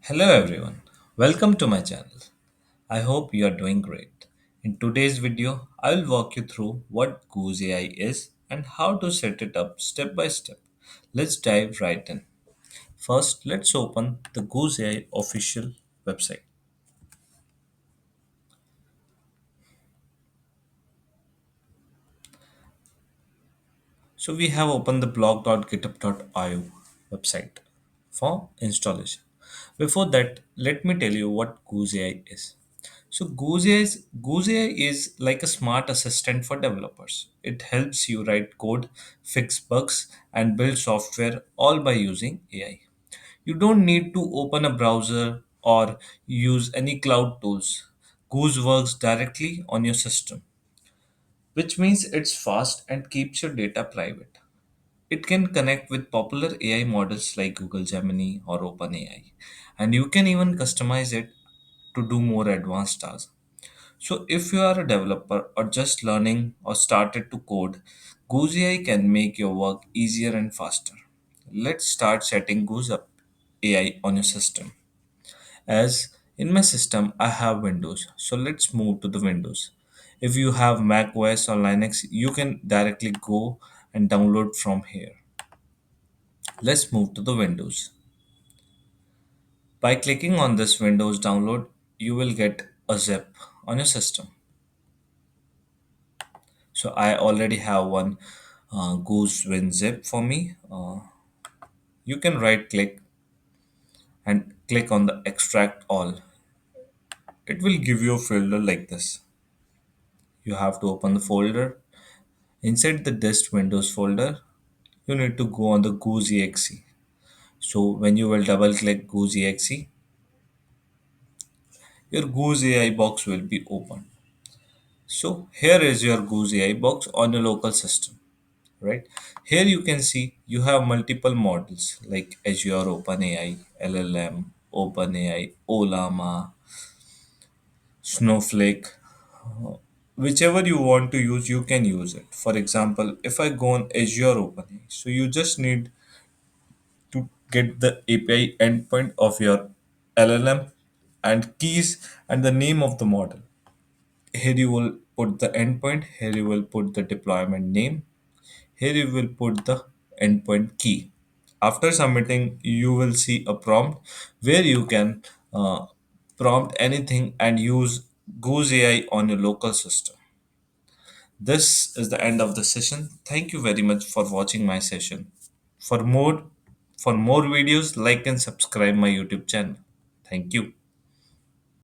Hello everyone, welcome to my channel. I hope you are doing great. In today's video, I will walk you through what Goose AI is and how to set it up step by step. Let's dive right in. First, let's open the Goose AI official website. So we have opened the blog.github.io website for installation. Before that, let me tell you what Goose AI is. So Goose AI is like a smart assistant for developers. It helps you write code, fix bugs, and build software all by using AI. You don't need to open a browser or use any cloud tools. Goose works directly on your system, which means it's fast and keeps your data private. It can connect with popular AI models like Google Gemini or OpenAI, and you can even customize it to do more advanced tasks. So, if you are a developer or just learning or started to code, Goose AI can make your work easier and faster. Let's start setting Goose up AI on your system. As in my system, I have Windows, so let's move to the Windows. If you have Mac OS or Linux, you can directly go and download from here. Let's move to the Windows. By clicking on this Windows download, you will get a zip on your system. So I already have one Goose WinZip for me. You can right click and click on the extract all. It will give you a folder like this. You have to open the folder. Inside the dist Windows folder, you need to go on the Goose exe. So when you will double click Goose exe, your Goose AI box will be open. So here is your Goose AI box on your local system, right? Here you can see you have multiple models like Azure OpenAI, LLM, OpenAI, Olama, Snowflake. Whichever you want to use, you can use it. For example, if I go on Azure OpenAI, so you just need to get the API endpoint of your LLM and keys and the name of the model. Here you will put the endpoint, here you will put the deployment name, here you will put the endpoint key. After submitting, you will see a prompt where you can prompt anything and use Goose AI on your local system. This is the end of the session. Thank you very much for watching my session. For more for more videos, like and subscribe my YouTube channel. Thank you.